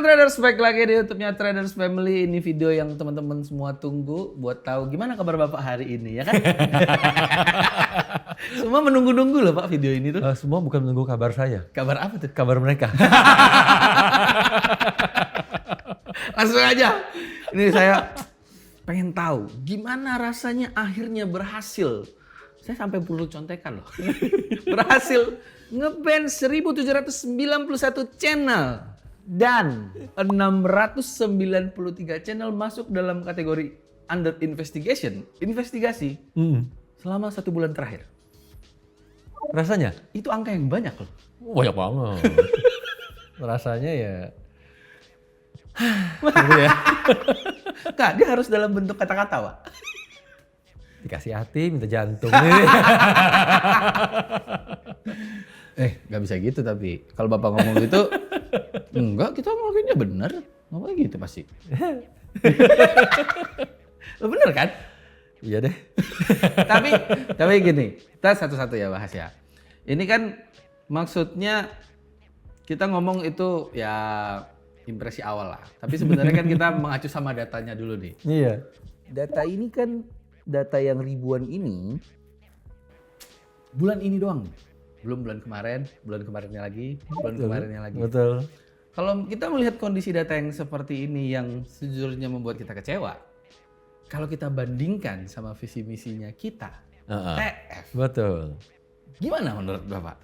Traders, back lagi di YouTube-nya Traders Family. Ini video yang teman-teman semua tunggu buat tahu gimana kabar Bapak hari ini, ya kan? Semua menunggu-nunggu loh Pak video ini tuh. Semua bukan menunggu kabar saya. Kabar apa tuh? Kabar mereka. Langsung aja. Ini saya pengen tahu gimana rasanya akhirnya berhasil. Saya sampai perlu contekan loh. Berhasil nge-ban 1791 channel. Dan 693 channel masuk dalam kategori under investigasi selama 1 bulan terakhir. Rasanya? Itu angka yang banyak loh. Banyak banget. Rasanya ya... gitu ya. Kak, dia harus dalam bentuk kata-kata, Pak. Dikasih hati, minta jantung. Gak bisa gitu tapi. Kalau Bapak ngomong gitu, enggak, kita ngelakuinnya bener. Ngomongnya gitu pasti. Lo bener kan? Iya deh. tapi gini, kita satu-satu ya bahas ya. Ini kan maksudnya kita ngomong itu ya impresi awal lah. Tapi sebenarnya kan kita mengacu sama datanya dulu nih. Iya. Data ini kan, data yang ribuan ini, bulan ini doang. Belum bulan kemarinnya lagi, bulan kemarinnya lagi. Betul. Kalau kita melihat kondisi data yang seperti ini yang sejujurnya membuat kita kecewa, kalau kita bandingkan sama visi misinya kita, TF, Betul. gimana menurut Bapak?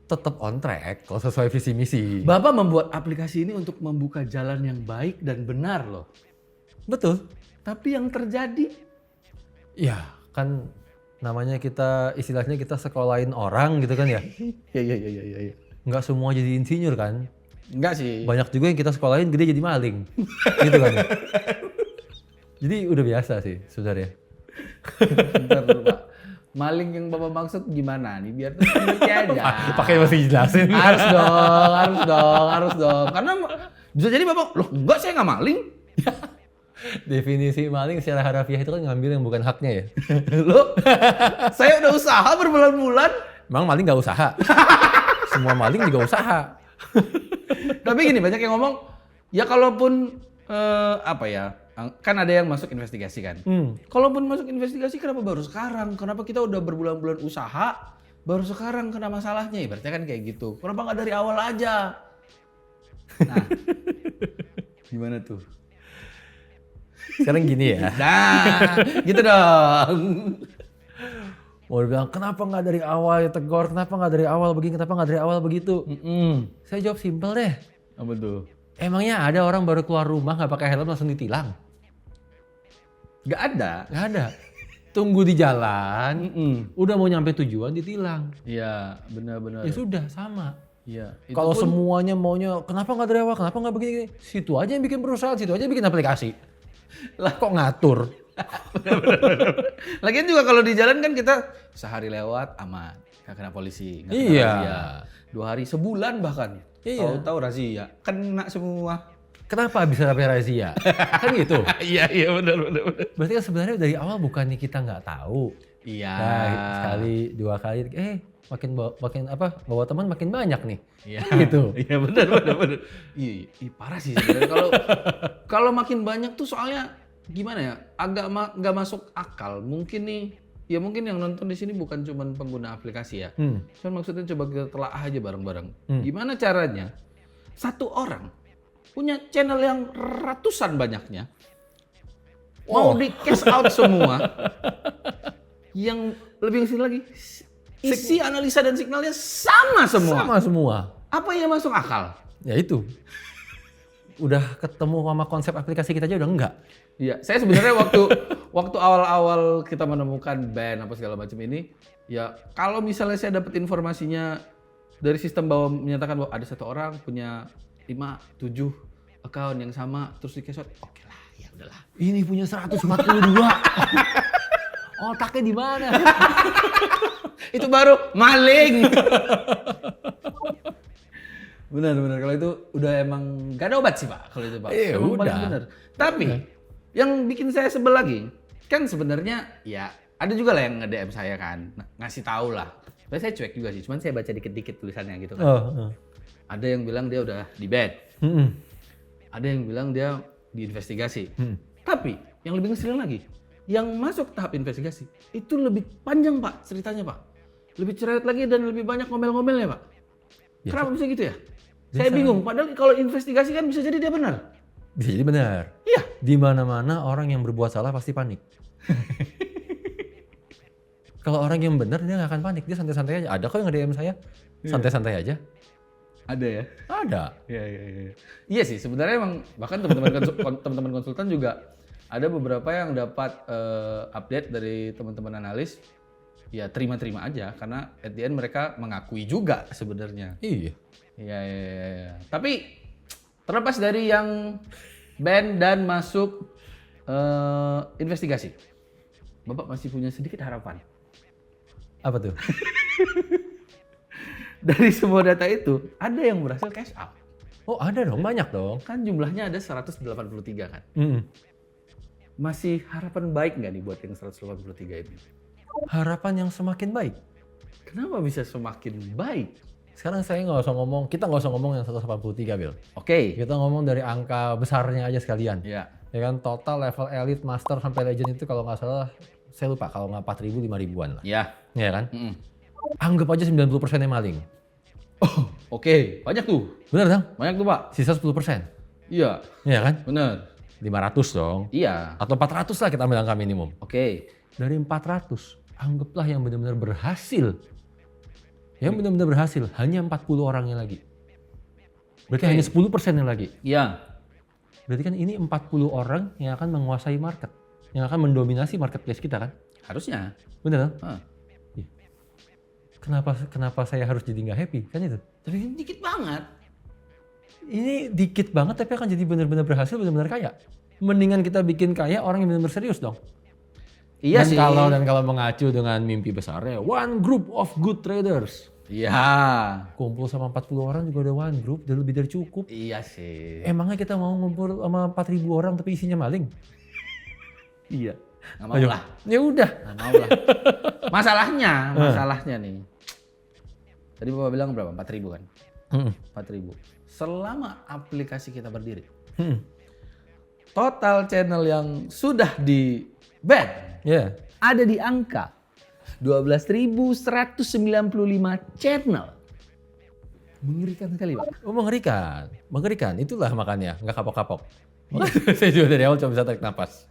Tetap on track kalau sesuai visi misi. Bapak membuat aplikasi ini untuk membuka jalan yang baik dan benar loh. Betul. Tapi yang terjadi, Ya kan namanya kita istilahnya kita sekolahin orang gitu kan ya. ya. Nggak semua jadi insinyur kan. Enggak sih. Banyak juga yang kita sekolahin gede jadi maling. Gitu kan ya. Jadi udah biasa sih sebenarnya. Bentar dulu, Pak. Maling yang Bapak maksud gimana nih? Biar tuh ngerti aja. Pakai masih jelasin. Harus dong. Karena bisa jadi Bapak, loh enggak, saya nggak maling. Definisi maling secara harafiah itu kan ngambil yang bukan haknya ya. Loh, saya udah usaha berbulan-bulan. Emang maling nggak usaha? Semua maling juga usaha. Tapi gini, banyak yang ngomong, ya kalaupun kan ada yang masuk investigasi kan. Kalaupun masuk investigasi, kenapa baru sekarang? Kenapa kita udah berbulan-bulan usaha, baru sekarang kena masalahnya? Ibaratnya kan kayak gitu. Kenapa nggak dari awal aja? Nah, gimana tuh? Sekarang gini ya. Nah, gitu dong. Mau bilang kenapa nggak dari awal ya tegur? Kenapa nggak dari awal begini? Kenapa nggak dari awal begitu? Saya jawab simpel deh. Apa tuh? Emangnya ada orang baru keluar rumah nggak pakai helm langsung ditilang? Nggak ada. Nggak ada. Tunggu di jalan, udah mau nyampe tujuan ditilang. Iya, benar-benar. Ya sudah sama. Iya. Kalau semuanya maunya kenapa nggak dari awal? Kenapa nggak begini? Situ aja yang bikin perusahaan, situ aja yang bikin aplikasi. Lah kok ngatur? Lagian juga kalau di jalan kan kita sehari lewat aman, nggak kena polisi, nggak kena Iya. razia. 2 hari, sebulan bahkan. Iya. Tahu-tahu razia, kena semua. Kenapa bisa sampai razia? Kan gitu. Iya benar. Berarti kan sebenarnya dari awal bukannya kita nggak tahu. Iya. Nah, sekali, 2 kali, makin bawa teman makin banyak nih. Iya. Gitu. Iya benar. Iya, parah sih sebenarnya. Kalau makin banyak tuh soalnya gimana ya? Agak nggak masuk akal. Mungkin nih, ya mungkin yang nonton di sini bukan cuma pengguna aplikasi ya. Cuman maksudnya coba kita telaah aja bareng-bareng. Gimana caranya satu orang punya channel yang ratusan banyaknya mau di cash out semua, yang lebih sini lagi isi analisa dan signalnya sama semua. Sama semua. Apa yang masuk akal? Ya itu. Udah ketemu sama konsep aplikasi kita aja udah enggak. Iya, saya sebenarnya waktu awal-awal kita menemukan ban apa segala macam ini, ya kalau misalnya saya dapat informasinya dari sistem bahwa menyatakan bahwa ada satu orang punya 5, 7 account yang sama terus di cash out, oke lah, ya udahlah. Ini punya 142. Otaknya di mana? Itu baru maling. Benar. Kalau itu udah emang gak ada obat sih Pak. Kalau itu Pak. Emang udah. paling benar. Tapi yang bikin saya sebel lagi, kan sebenarnya ya ada juga lah yang nge-DM saya kan, ngasih tahu lah. Tapi saya cuek juga sih, cuman saya baca dikit-dikit tulisannya gitu kan. Ada yang bilang dia udah di-ban. Ada yang bilang dia diinvestigasi. Tapi yang lebih ngeselin lagi, yang masuk tahap investigasi itu lebih panjang Pak ceritanya Pak. Lebih cerewet lagi dan lebih banyak ngomel-ngomelnya Pak. Biasa. Kenapa bisa gitu ya? Saya bingung. Padahal kalau investigasi kan bisa jadi dia benar. Bisa jadi benar. Iya. Di mana-mana orang yang berbuat salah pasti panik. Kalau orang yang benar dia nggak akan panik, dia santai-santai aja. Ada kok yang nge-DM saya, santai-santai aja. Ada ya? Ada. Iya. Iya sih, sebenarnya emang bahkan teman-teman konsultan juga ada beberapa yang dapat update dari teman-teman analis. Ya terima-terima aja karena at the end mereka mengakui juga sebenarnya. Iya. Iya. Tapi terlepas dari yang ban dan masuk investigasi, Bapak masih punya sedikit harapan. Apa tuh? Dari semua data itu, ada yang berhasil cash out. Oh ada dong, banyak dong. Kan jumlahnya ada 183 kan. Masih harapan baik nggak nih buat yang 183 ini? Harapan yang semakin baik. Kenapa bisa semakin baik? Sekarang saya nggak usah ngomong, kita nggak usah ngomong yang 183 Bil. Oke. Kita ngomong dari angka besarnya aja sekalian. Ya. Ya kan total level elite, master sampai legend itu kalau nggak salah, saya lupa kalau nggak 4.000, 5.000-an lah. Ya. Ya kan? Anggap aja 90%-nya maling. Oh, oke. Banyak tuh. Bener dong? Banyak tuh, Pak. Sisa 10%. Iya. Iya kan? Bener. 500 dong. Iya. Atau 400 lah kita ambil angka minimum. Oke. Dari 400, anggaplah yang benar-benar berhasil. Yang benar-benar berhasil, hanya 40 orangnya lagi. Berarti hanya 10%-nya lagi. Iya. Berarti kan ini 40 orang yang akan menguasai market. Yang akan mendominasi marketplace kita kan? Harusnya. Bener kan? Hah. Kenapa saya harus jadi nggak happy? Kan itu. Tapi ini dikit banget. Ini dikit banget tapi akan jadi benar-benar berhasil, benar-benar kaya. Mendingan kita bikin kaya orang yang benar-benar serius dong. Iya Dan sih. kalau mengacu dengan mimpi besarnya, one group of good traders. Iya. Kumpul sama 40 orang juga udah one group, udah lebih dari cukup. Iya sih. Emangnya kita mau ngumpul sama 4.000 orang tapi isinya maling? Iya. Nggak mau Ayo. lah. Ya udah. Nggak mau lah. Masalahnya nih. Tadi Bapak bilang berapa? 4.000 kan? 4.000. Selama aplikasi kita berdiri, total channel yang sudah di ban Ya. ada di angka 12.195 channel. Mengerikan sekali, Pak. Oh mengerikan. Itulah makanya nggak kapok-kapok. Saya juga dari awal cuma bisa tarik napas.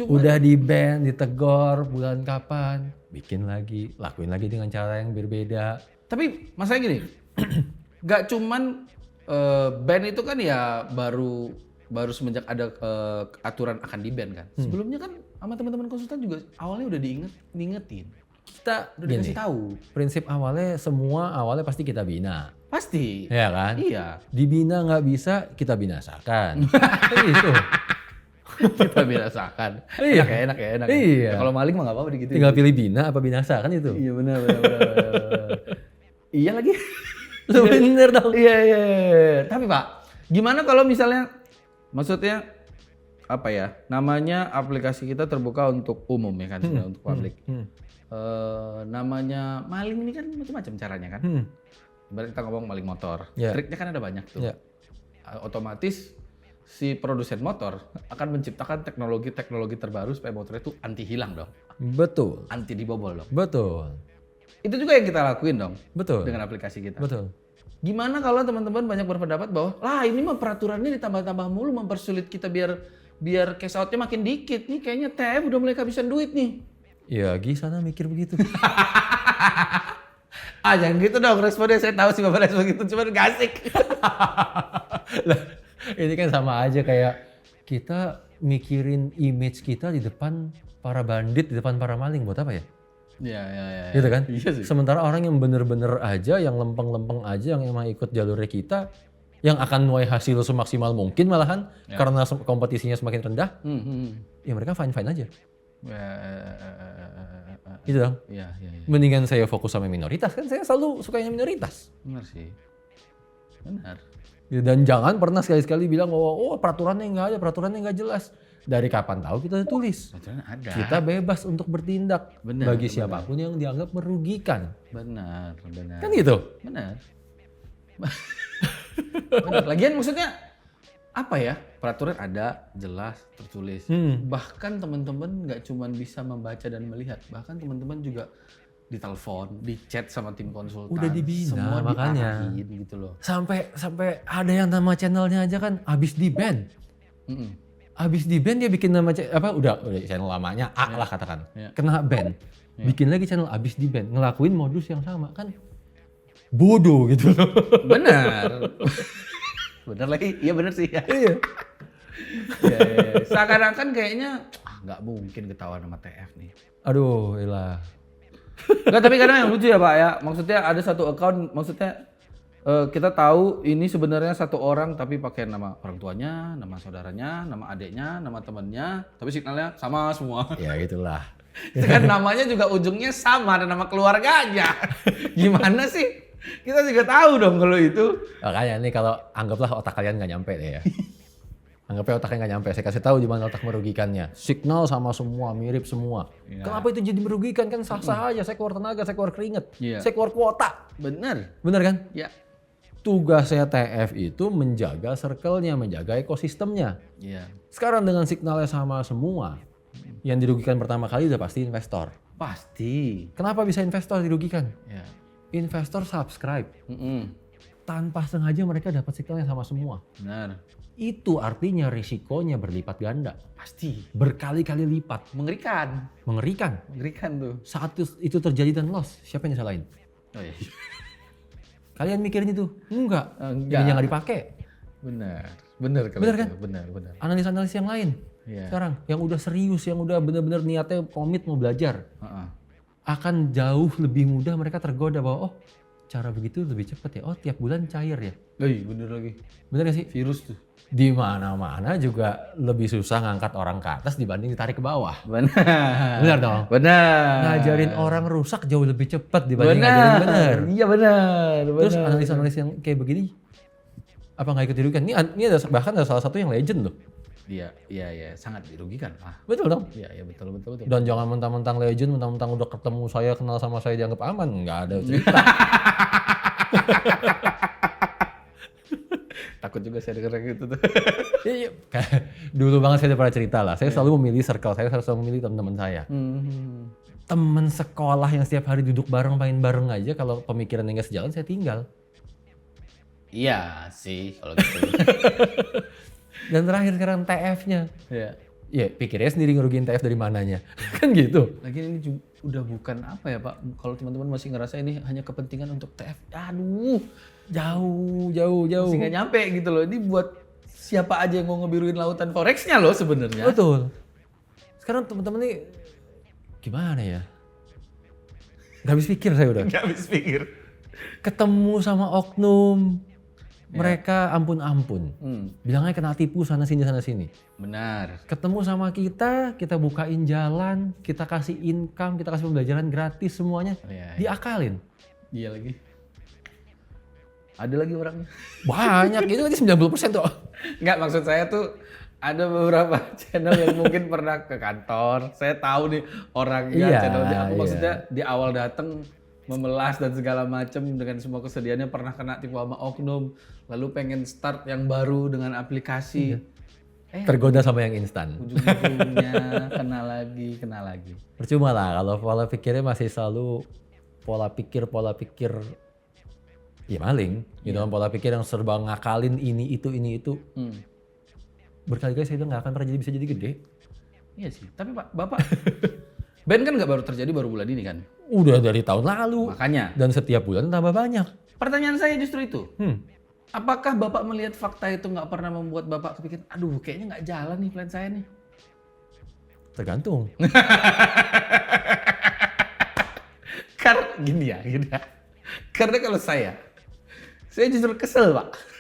Udah di ban, ditegor, bulan kapan, bikin lagi, lakuin lagi dengan cara yang berbeda. Tapi masalahnya gini, gak cuman ban itu kan ya baru semenjak ada aturan akan di ban kan. Sebelumnya kan sama teman-teman konsultan juga awalnya udah diingetin. Kita udah dikasih tahu. Prinsip awalnya pasti kita bina. Pasti. Ya kan? Iya. Dibina nggak bisa, kita binasakan. Itu. Kita binasakan. Iya. Enak ya. Iya. Ya, kalau maling mah nggak apa-apa gitu. Tinggal pilih bina apa binasa kan itu. Iya benar. Iya lagi. Bener dong. Iya. Tapi Pak, gimana kalau misalnya, maksudnya apa ya? Namanya aplikasi kita terbuka untuk umum ya kan, sudah untuk publik. Namanya maling ini kan macam-macam caranya kan. Ibarat kita ngomong maling motor, triknya kan ada banyak tuh. Otomatis si produsen motor akan menciptakan teknologi terbaru supaya motornya itu anti hilang dong. Betul. Anti dibobol dong. Betul. Itu juga yang kita lakuin dong. Betul. Dengan aplikasi kita. Betul. Gimana kalau teman-teman banyak berpendapat bahwa lah ini mah peraturannya ditambah-tambah mulu mempersulit kita biar cash out-nya makin dikit. Nih kayaknya TF udah mulai kehabisan duit nih. Ya Gi sana mikir begitu. Jangan gitu dong responnya. Saya tahu sih Bapak respon gitu, cuma gak asik. Lah, ini kan sama aja kayak kita mikirin image kita di depan para bandit, di depan para maling buat apa ya? Iya. Gitu kan? Iya sih. Sementara orang yang bener-bener aja, yang lempeng-lempeng aja, yang emang ikut jalurnya kita, yang akan nuai hasil semaksimal mungkin malahan karena kompetisinya semakin rendah, ya mereka fine-fine aja. Gitu dong. Iya. Mendingan saya fokus sama minoritas, kan saya selalu suka yang minoritas. Benar sih. Benar. Dan jangan pernah sekali-sekali bilang bahwa peraturannya nggak jelas. Dari kapan tahu kita tulis? Peraturannya ada. Kita bebas untuk bertindak bagi siapapun yang dianggap merugikan. Benar. Kan gitu? Benar. Bener. Lagian maksudnya apa ya? Peraturan ada, jelas, tertulis. Bahkan teman-teman nggak cuma bisa membaca dan melihat, bahkan teman-teman juga ditelepon, di chat sama tim konsultan. Udah dibina, semua makanya. diarahin gitu loh. Sampai ada yang nama channelnya aja kan habis di ban. Habis di ban dia bikin nama udah channel lamanya A lah katakan. Kena ban. Bikin lagi channel habis di ban, ngelakuin modus yang sama kan. Bodoh gitu loh. Benar. Bener lagi, iya bener sih. Iya. Ya. Seakan-akan kayaknya nggak mungkin ketahuan sama TF nih. Aduh, ilah. Nggak, tapi kadang yang lucu ya Pak ya. Maksudnya ada satu account, maksudnya kita tahu ini sebenarnya satu orang tapi pakai nama orang tuanya, nama saudaranya, nama adiknya, nama temannya, tapi signalnya sama semua. Ya gitulah. Kan namanya juga ujungnya sama, ada nama keluarganya. Gimana sih? Kita juga tahu dong kalau itu. Makanya nih kalau anggaplah otak kalian nggak nyampe deh ya. Anggapnya otaknya nggak nyampe, saya kasih tahu di mana otak merugikannya. Signal sama semua, mirip semua. Ya. Kenapa itu jadi merugikan? Kan sah-sah aja, saya keluar tenaga, saya keluar keringet, Ya. saya keluar kuota. Bener. Bener kan? Ya. Tugasnya TF itu menjaga circle-nya, menjaga ekosistemnya. Iya. Sekarang dengan signalnya sama semua, yang dirugikan pertama kali udah pasti investor. Pasti. Kenapa bisa investor dirugikan? Ya. Investor subscribe. Tanpa sengaja mereka dapat signal yang sama semua. Benar. Itu artinya risikonya berlipat ganda. Pasti. Berkali-kali lipat. Mengerikan. Mengerikan. Mengerikan tuh. Saat itu terjadi dan loss, siapa yang disalahin? Oh iya. Kalian mikirin itu? Enggak. Enggak. Ini yang nggak dipakai. Benar. Benar kalau Benar itu. kan? Benar. Analis-analis yang lain. Iya. Sekarang, yang udah serius, yang udah benar-benar niatnya komit mau belajar. Heeh. Akan jauh lebih mudah mereka tergoda bahwa, oh cara begitu lebih cepat ya. Oh tiap bulan cair ya. Bener lagi. Bener gak sih? Virus tuh. Di mana-mana juga lebih susah ngangkat orang ke atas dibanding ditarik ke bawah. Benar. Benar dong? Benar. Ngajarin orang rusak jauh lebih cepat dibanding ngajarin benar. Iya benar. Terus analis-analis yang kayak begini, apa nggak ikut dirugikan? Ini ada, bahkan ada salah satu yang legend loh. Iya, sangat dirugikan. Betul dong? Iya, betul. Dan jangan mentang-mentang legend, mentang-mentang udah ketemu saya, kenal sama saya dianggap aman. Nggak ada cerita. Takut juga saya denger gitu tuh. Iya. Dulu banget saya udah pernah cerita lah. Saya selalu memilih circle, saya selalu memilih teman-teman saya. Teman sekolah yang setiap hari duduk bareng, main bareng aja, kalau pemikirannya nggak sejalan, saya tinggal. Iya sih, kalau gitu. Dan terakhir sekarang TF-nya. Iya. Ya pikirnya sendiri ngerugiin TF dari mananya. Kan gitu. Lagi ini udah bukan apa ya Pak, kalau teman-teman masih ngerasa ini hanya kepentingan untuk TF, aduh, Jauh. masih nggak nyampe gitu loh. Ini buat siapa aja yang mau ngebiruin lautan forex-nya loh sebenarnya. Betul. Sekarang teman-teman nih gimana ya? Gak habis pikir saya udah. Nggak habis pikir. Ketemu sama oknum, mereka ampun-ampun. Bilangnya kena tipu sana sini. Benar. Ketemu sama kita bukain jalan, kita kasih income, kita kasih pembelajaran gratis semuanya. Iya. Diakalin. Iya lagi. Ada lagi orangnya. Banyak, itu aja 90% tuh. Nggak, maksud saya tuh ada beberapa channel yang mungkin pernah ke kantor. Saya tahu nih orangnya, Iya, channelnya apa. iya. Maksudnya di awal datang memelas dan segala macam dengan semua kesedihannya, pernah kena tipu sama oknum. Lalu pengen start yang baru dengan aplikasi. Tergoda sama yang instan. Ujung-ujungnya kena lagi. Percuma lah kalau pola pikirnya masih selalu pola pikir ya maling. Gitu kan, pola pikir yang serba ngakalin ini itu. Berkali-kali saya bilang nggak akan pernah bisa jadi gede. Iya sih, tapi Pak, Bapak band kan nggak baru terjadi baru bulan ini kan? Udah dari tahun lalu. Makanya. Dan setiap bulan tambah banyak. Pertanyaan saya justru itu. Apakah Apakah Bapak melihat fakta itu nggak pernah membuat Bapak kepikir, aduh kayaknya nggak jalan nih plan saya nih? Tergantung. Karena gini ya. Karena kalau saya justru kesel Pak.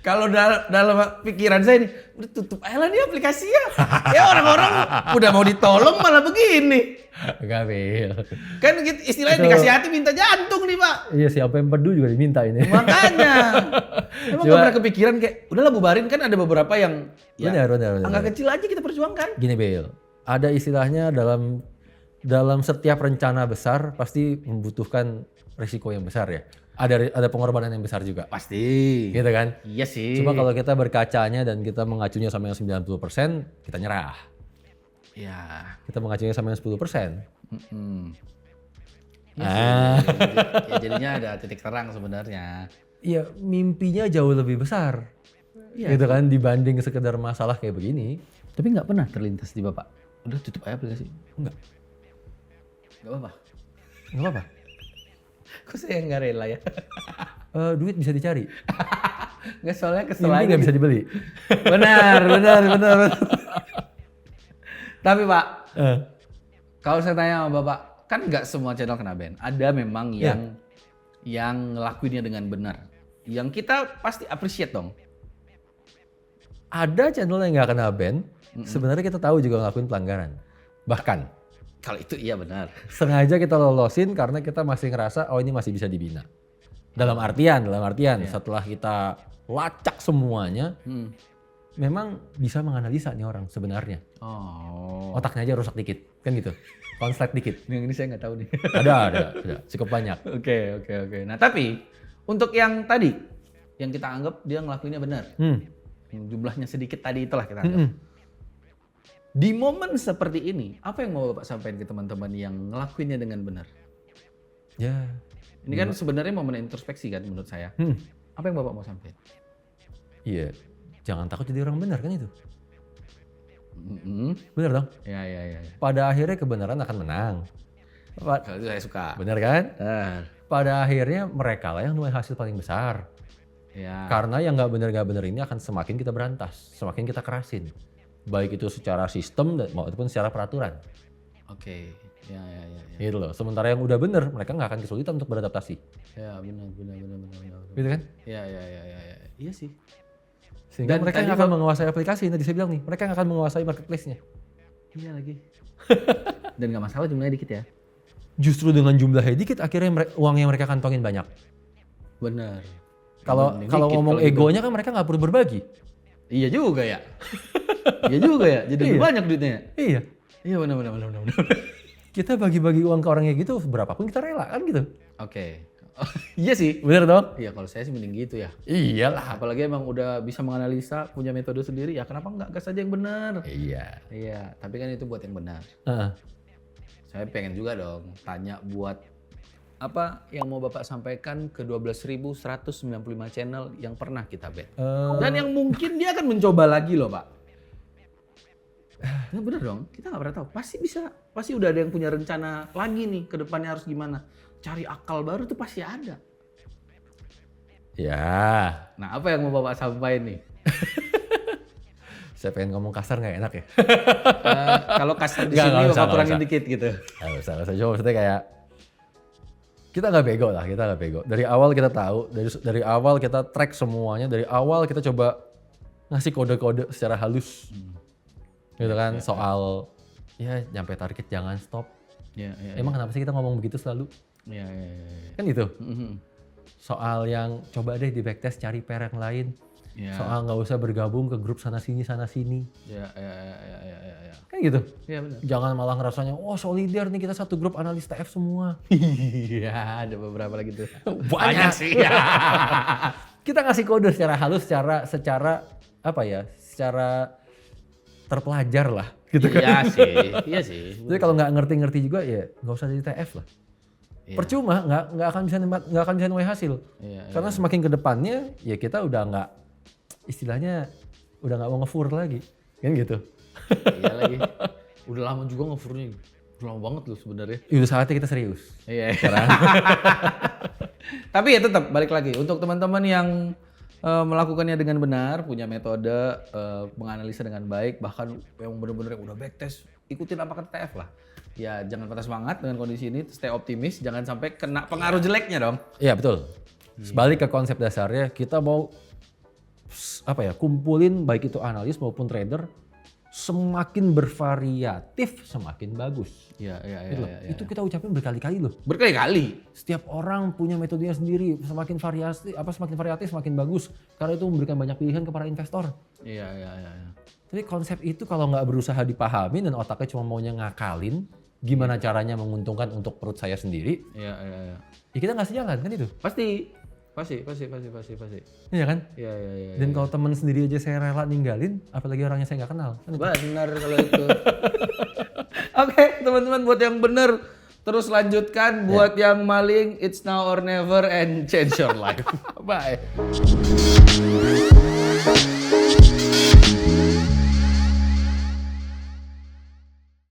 Kalau dalam pikiran saya nih, udah tutup aja lah nih aplikasinya. Ya orang-orang udah mau ditolong malah begini. Enggak, Bil. Kan gitu, istilahnya dikasih hati minta jantung nih Pak. Iya, siapa yang pedu juga diminta ini. Makanya. Emang gak pernah kepikiran kayak, udahlah bubarin, kan ada beberapa yang Benar. angka kecil aja kita perjuangkan. Gini, Bil. Ada istilahnya dalam setiap rencana besar pasti membutuhkan risiko yang besar ya. Ada pengorbanan yang besar juga. Pasti. Gitu kan? Iya sih. Cuma kalau kita berkacanya dan kita mengacunya sama yang 90%, kita nyerah. Ya. Kita mengacunya sama yang 10%. Ya, ya jadinya ada titik terang sebenarnya. Iya, mimpinya jauh lebih besar. Iya. Gitu kan dibanding sekedar masalah kayak begini. Tapi nggak pernah terlintas di Bapak. Udah tutup aja aplikasi. Enggak. Nggak apa-apa. Enggak apa-apa. Kok saya nggak rela ya? Duit bisa dicari. Nggak, soalnya kesel Mimpi aja. nggak bisa dibeli. Benar. Tapi Pak, kalau saya tanya sama Bapak, kan nggak semua channel kena ban. Ada memang yang ngelakuinnya dengan benar. Yang kita pasti appreciate dong. Ada channel yang nggak kena ban, sebenarnya kita tahu juga ngelakuin pelanggaran. Bahkan Kalau itu iya benar. sengaja kita lolosin karena kita masih ngerasa oh ini masih bisa dibina. Dalam artian setelah kita lacak semuanya, memang bisa menganalisa nih orang sebenarnya. Oh. Otaknya aja rusak dikit, kan gitu. Konslet dikit. Yang ini saya nggak tahu nih. Ada, cukup banyak. Oke. Nah tapi untuk yang tadi, yang kita anggap dia ngelakuinnya benar. Yang jumlahnya sedikit tadi itulah kita anggap. Di momen seperti ini, apa yang mau Bapak sampaikan ke teman-teman yang ngelakuinnya dengan benar? Ya. Ini kan sebenarnya momen introspeksi kan menurut saya. Apa yang Bapak mau sampaikan? Iya. Jangan takut jadi orang benar kan itu. Benar dong? Ya. Pada akhirnya kebenaran akan menang. Kalau itu saya suka. Benar kan? Benar. Pada akhirnya mereka lah yang nuai hasil paling besar. Ya. Karena yang nggak benar ini akan semakin kita berantas, semakin kita kerasin. Baik itu secara sistem maupun secara peraturan. Oke. Ya. Gitu loh. Sementara yang udah benar, mereka nggak akan kesulitan untuk beradaptasi. Ya benar. Gitu kan? Ya. Iya sih. Sehingga Dan mereka tadi nggak akan menguasai aplikasi. Tadi saya bilang nih, mereka nggak akan menguasai marketplace-nya. Iya lagi. Dan nggak masalah jumlahnya dikit ya. Justru dengan jumlahnya dikit, akhirnya uang yang mereka kantongin banyak. Benar. Kalau ngomong egonya kan mereka nggak perlu berbagi. Iya juga ya. Jadi lebih banyak duitnya. Iya. Iya benar. Kita bagi-bagi uang ke orangnya gitu, berapapun kita rela kan gitu. Oke. Iya sih. Bener dong? Iya kalau saya sih mending gitu ya. Iyalah. Apalagi emang udah bisa menganalisa, punya metode sendiri ya kenapa nggak gas aja yang benar? Iya. Iya, tapi kan itu buat yang benar. Heeh. Saya pengen juga dong tanya buat apa yang mau Bapak sampaikan ke 12.195 channel yang pernah kita ban. Dan yang mungkin dia akan mencoba lagi loh Pak. Nah, bener dong, kita nggak pernah tahu. Pasti udah ada yang punya rencana lagi nih ke depannya harus gimana. Cari akal baru tuh pasti ada. Ya. Nah apa yang mau Bapak sampaikan nih? Saya pengen ngomong kasar nggak enak ya? Kalau kasar di Nggak, sini nggak Bapak usah, kurangin nggak dikit gitu. Nggak usah. Cuma maksudnya kayak kita nggak bego lah, kita nggak bego. Dari awal kita tahu, dari awal kita track semuanya, dari awal kita coba ngasih kode-kode secara halus. Gitu kan, soal ya nyampe target jangan stop. Ya. Emang kenapa sih kita ngomong begitu selalu? Ya. Kan gitu. Soal yang coba deh di backtest cari pair yang lain. Ya. Soal nggak usah bergabung ke grup sana sini. Ya. Kan gitu. Iya benar. Jangan malah ngerasanya, oh solider nih kita satu grup analis TF semua. Iya, ada beberapa lagi tuh. Banyak sih. Kita ngasih kode secara halus, secara apa ya, secara terpelajar lah. Gitu kan. Iya sih. Jadi kalau nggak ngerti juga ya nggak usah jadi TF lah. Iya. Percuma, nggak akan bisa nuai hasil. Iya. Karena semakin ke depannya ya kita udah nggak, istilahnya udah nggak mau ngefur lagi, kan gitu. Iya lagi. Udah lama juga ngefurnya. Udah lama banget loh sebenarnya. Udah saatnya kita serius. Iya. Tapi ya tetap balik lagi untuk teman-teman yang melakukannya dengan benar, punya metode, menganalisa dengan baik, bahkan yang benar-benar yang udah backtest, ikutin apa kata TF lah. Ya jangan patah semangat dengan kondisi ini, stay optimis, jangan sampai kena pengaruh jeleknya dong. Iya betul. Sebalik ke konsep dasarnya, kita mau kumpulin baik itu analis maupun trader, semakin bervariatif semakin bagus. Iya. Itu kita ucapin berkali-kali loh. Berkali-kali. Setiap orang punya metodenya sendiri, semakin variatif semakin bagus karena itu memberikan banyak pilihan ke para investor. Iya. Tapi konsep itu kalau nggak berusaha dipahami dan otaknya cuma maunya ngakalin, gimana caranya menguntungkan untuk perut saya sendiri, Iya. ya kita nggak sejalan kan itu. Pasti. Iya kan? Iya. Dan kalau teman sendiri aja saya rela ninggalin, apalagi orangnya saya nggak kenal. Kan itu. Benar kalau itu. Oke, teman-teman, buat yang benar terus lanjutkan, buat yang maling it's now or never and change your life. Bye.